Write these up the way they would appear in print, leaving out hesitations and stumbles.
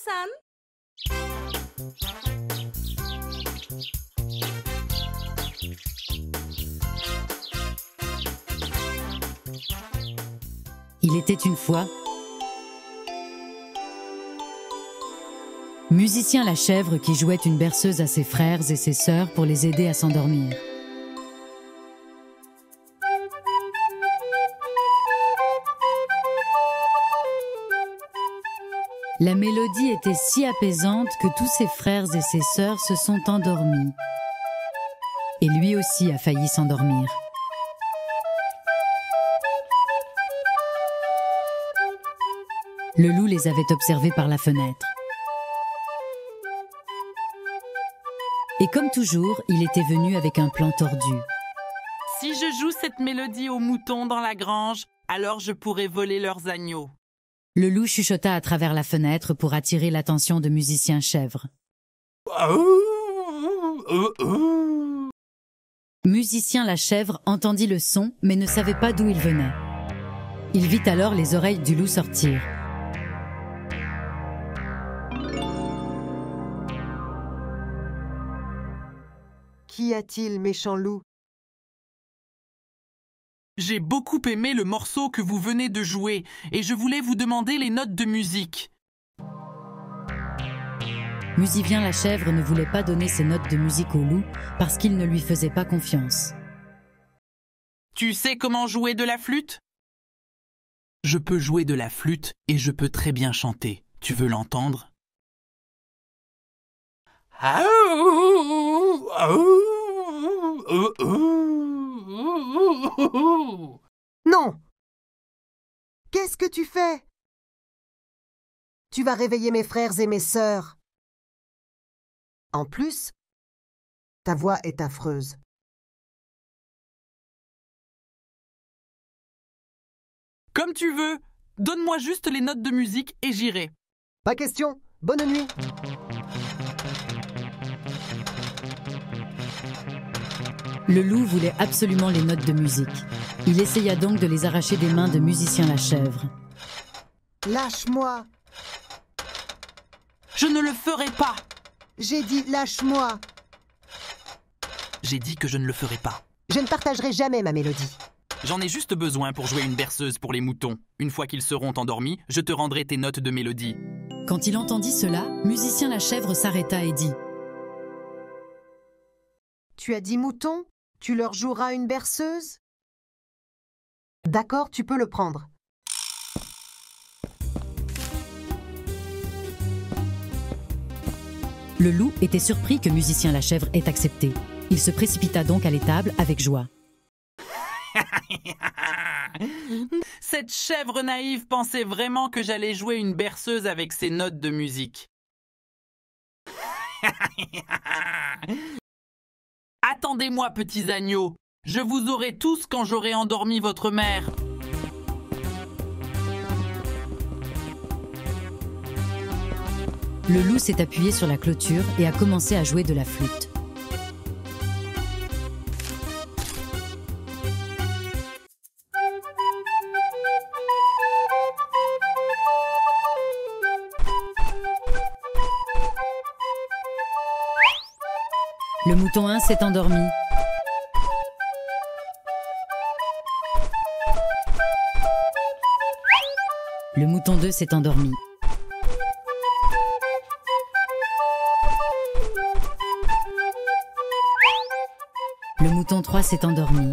San. Il était une fois Musicien la chèvre qui jouait une berceuse à ses frères et ses sœurs pour les aider à s'endormir. La mélodie était si apaisante que tous ses frères et ses sœurs se sont endormis. Et lui aussi a failli s'endormir. Le loup les avait observés par la fenêtre. Et comme toujours, il était venu avec un plan tordu. Si je joue cette mélodie aux moutons dans la grange, alors je pourrai voler leurs agneaux. Le loup chuchota à travers la fenêtre pour attirer l'attention de Musicien chèvre. Musicien la chèvre entendit le son, mais ne savait pas d'où il venait. Il vit alors les oreilles du loup sortir. Qu'y a-t-il, méchant loup? J'ai beaucoup aimé le morceau que vous venez de jouer et je voulais vous demander les notes de musique. Musicien la chèvre ne voulait pas donner ses notes de musique au loup parce qu'il ne lui faisait pas confiance. Tu sais comment jouer de la flûte? Je peux jouer de la flûte et je peux très bien chanter. Tu veux l'entendre? Non! Qu'est-ce que tu fais? Tu vas réveiller mes frères et mes sœurs. En plus, ta voix est affreuse. Comme tu veux. Donne-moi juste les notes de musique et j'irai. Pas question. Bonne nuit. Le loup voulait absolument les notes de musique. Il essaya donc de les arracher des mains de Musicien la chèvre. Lâche-moi. Je ne le ferai pas. J'ai dit lâche-moi. J'ai dit que je ne le ferai pas. Je ne partagerai jamais ma mélodie. J'en ai juste besoin pour jouer une berceuse pour les moutons. Une fois qu'ils seront endormis, je te rendrai tes notes de mélodie. Quand il entendit cela, Musicien la chèvre s'arrêta et dit : Tu as dit mouton? Tu leur joueras une berceuse? D'accord, tu peux le prendre. Le loup était surpris que Musicien la chèvre ait accepté. Il se précipita donc à l'étable avec joie. Cette chèvre naïve pensait vraiment que j'allais jouer une berceuse avec ses notes de musique. Attendez-moi, petits agneaux. Je vous aurai tous quand j'aurai endormi votre mère. Le loup s'est appuyé sur la clôture et a commencé à jouer de la flûte. Le mouton 1 s'est endormi. Le mouton 2 s'est endormi. Le mouton 3 s'est endormi.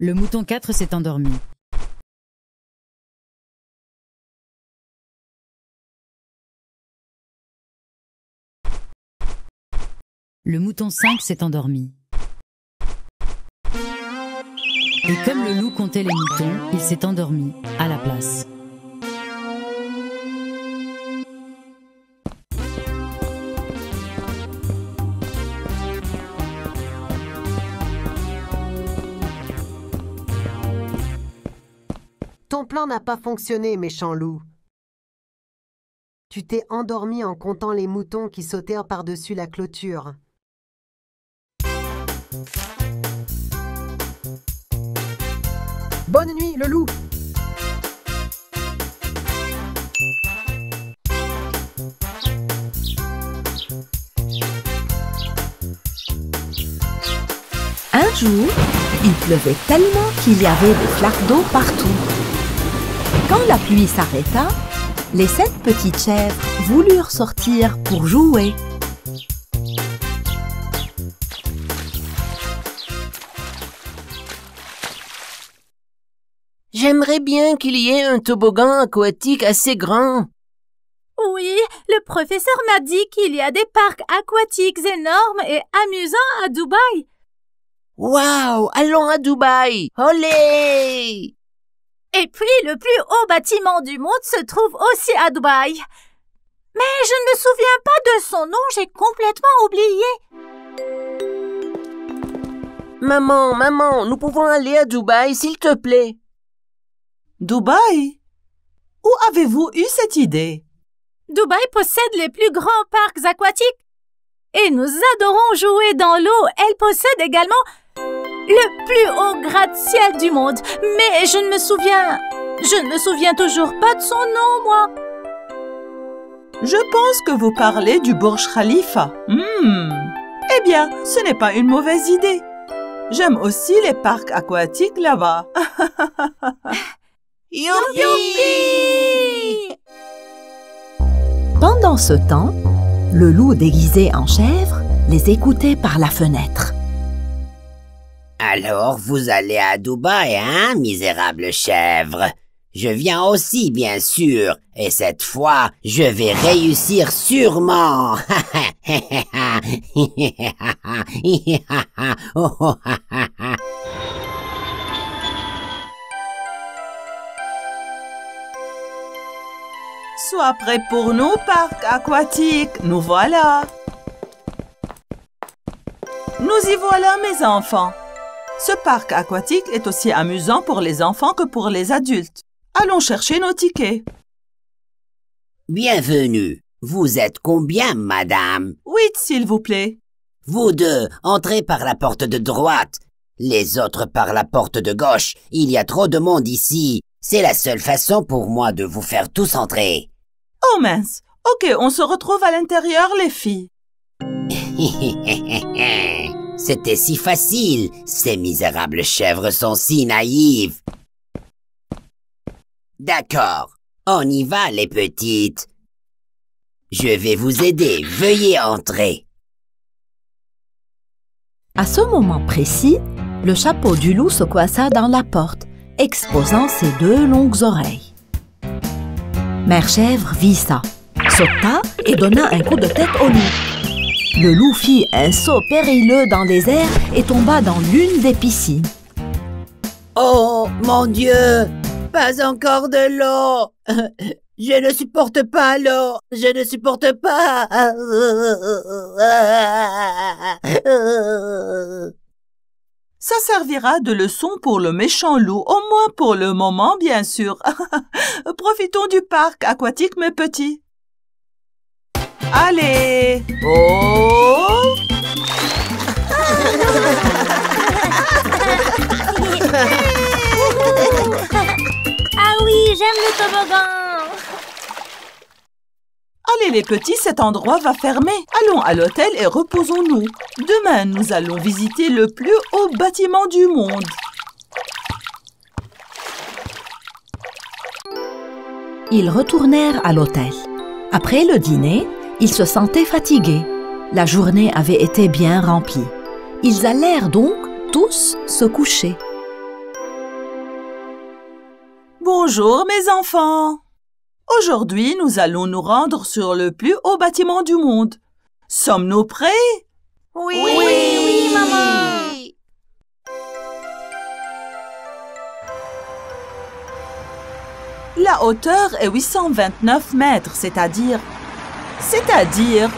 Le mouton 4 s'est endormi. Le mouton 5 s'est endormi. Et comme le loup comptait les moutons, il s'est endormi à la place. Ton plan n'a pas fonctionné, méchant loup. Tu t'es endormi en comptant les moutons qui sautèrent par-dessus la clôture. Bonne nuit, le loup. Un jour, il pleuvait tellement qu'il y avait des flaques d'eau partout. Quand la pluie s'arrêta, les 7 petites chèvres voulurent sortir pour jouer. J'aimerais bien qu'il y ait un toboggan aquatique assez grand. Oui, le professeur m'a dit qu'il y a des parcs aquatiques énormes et amusants à Dubaï. Waouh, allons à Dubaï! Olé! Et puis, le plus haut bâtiment du monde se trouve aussi à Dubaï. Mais je ne me souviens pas de son nom, j'ai complètement oublié. Maman, nous pouvons aller à Dubaï, s'il te plaît. Dubaï? Où avez-vous eu cette idée? Dubaï possède les plus grands parcs aquatiques. Et nous adorons jouer dans l'eau. Elle possède également le plus haut gratte-ciel du monde. Mais je ne me souviens toujours pas de son nom, moi. Je pense que vous parlez du Burj Khalifa. Eh bien, ce n'est pas une mauvaise idée. J'aime aussi les parcs aquatiques là-bas. Youpi! Pendant ce temps, le loup déguisé en chèvre les écoutait par la fenêtre. Alors, vous allez à Dubaï, hein, misérable chèvre? Je viens aussi, bien sûr, et cette fois, je vais réussir sûrement. Sois prêt pour nos parcs aquatiques. Nous voilà. Nous y voilà, mes enfants. Ce parc aquatique est aussi amusant pour les enfants que pour les adultes. Allons chercher nos tickets. Bienvenue. Vous êtes combien, madame? 8, s'il vous plaît. Vous deux, entrez par la porte de droite. Les autres par la porte de gauche. Il y a trop de monde ici. C'est la seule façon pour moi de vous faire tous entrer. Oh mince. Ok, on se retrouve à l'intérieur, les filles. C'était si facile. Ces misérables chèvres sont si naïves. D'accord. On y va, les petites. Je vais vous aider. Veuillez entrer. À ce moment précis, le chapeau du loup se coinça dans la porte, exposant ses 2 longues oreilles. Mère Chèvre vit ça, sauta et donna un coup de tête au loup. Le loup fit un saut périlleux dans les airs et tomba dans l'une des piscines. Oh, mon Dieu! Pas encore de l'eau! Je ne supporte pas l'eau! Je ne supporte pas! Ça servira de leçon pour le méchant loup, au moins pour le moment, bien sûr. Profitons du parc aquatique, mes petits. Allez! Oh! Ah oui, j'aime le toboggan. Allez les petits, cet endroit va fermer. Allons à l'hôtel et reposons-nous. Demain, nous allons visiter le plus haut bâtiment du monde. Ils retournèrent à l'hôtel. Après le dîner, ils se sentaient fatigués. La journée avait été bien remplie. Ils allèrent donc tous se coucher. Bonjour mes enfants. Aujourd'hui, nous allons nous rendre sur le plus haut bâtiment du monde. Sommes-nous prêts? Oui, maman. La hauteur est 829 mètres, c'est-à-dire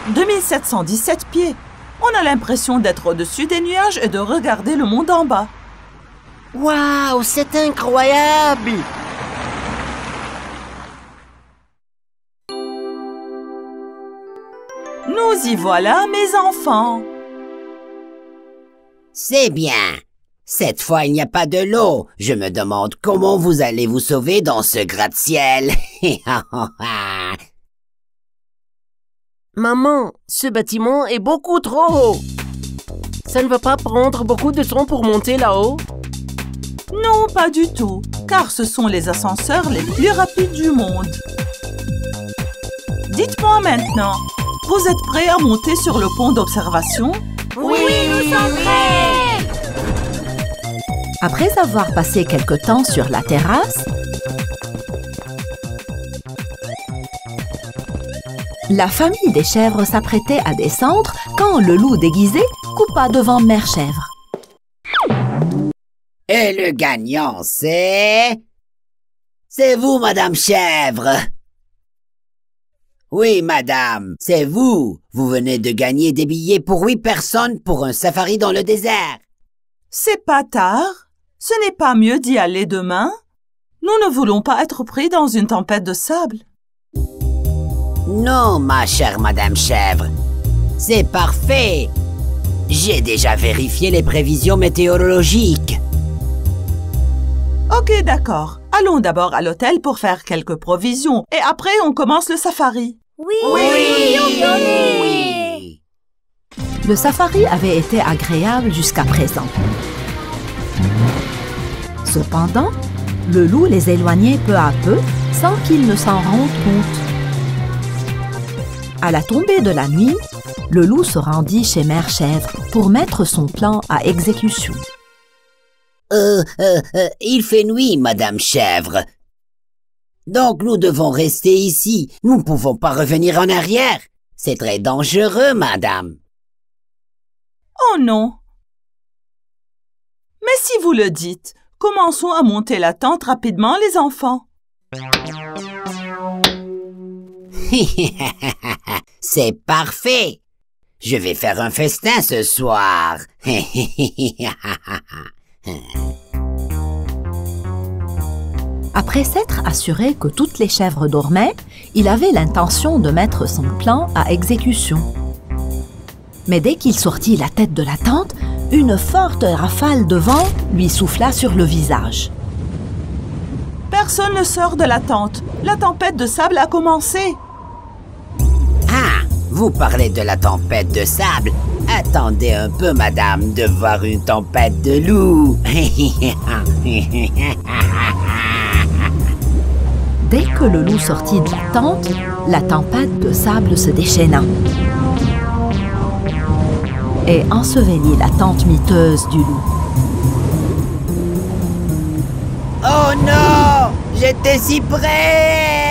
2717 pieds. On a l'impression d'être au-dessus des nuages et de regarder le monde en bas. Waouh, c'est incroyable! Nous y voilà, mes enfants. C'est bien. Cette fois, il n'y a pas de l'eau. Je me demande comment vous allez vous sauver dans ce gratte-ciel. Maman, ce bâtiment est beaucoup trop haut. Ça ne va pas prendre beaucoup de temps pour monter là-haut? Non, pas du tout, car ce sont les ascenseurs les plus rapides du monde. Dites-moi maintenant, vous êtes prêts à monter sur le pont d'observation? Oui, nous sommes prêts! Après avoir passé quelque temps sur la terrasse, la famille des chèvres s'apprêtait à descendre quand le loup déguisé coupa devant Mère Chèvre. Et le gagnant, c'est... C'est vous, Madame Chèvre. Oui, madame, c'est vous. Vous venez de gagner des billets pour 8 personnes pour un safari dans le désert. C'est pas tard. Ce n'est pas mieux d'y aller demain? Nous ne voulons pas être pris dans une tempête de sable. Non, ma chère Madame Chèvre. C'est parfait. J'ai déjà vérifié les prévisions météorologiques. Ok, d'accord. Allons d'abord à l'hôtel pour faire quelques provisions et après on commence le safari. Oui. Le safari avait été agréable jusqu'à présent. Cependant, le loup les éloignait peu à peu sans qu'ils ne s'en rendent compte. À la tombée de la nuit, le loup se rendit chez Mère Chèvre pour mettre son plan à exécution. Il fait nuit, Madame Chèvre. Donc nous devons rester ici. Nous ne pouvons pas revenir en arrière. C'est très dangereux, madame. Oh non! Mais si vous le dites, commençons à monter la tente rapidement, les enfants. C'est parfait. Je vais faire un festin ce soir. Après s'être assuré que toutes les chèvres dormaient, il avait l'intention de mettre son plan à exécution. Mais dès qu'il sortit la tête de la tente, une forte rafale de vent lui souffla sur le visage. Personne ne sort de la tente. La tempête de sable a commencé. Ah, vous parlez de la tempête de sable. Attendez un peu, madame, de voir une tempête de loup. Dès que le loup sortit de la tente, la tempête de sable se déchaîna et ensevelit la tente miteuse du loup. Oh non! J'étais si près!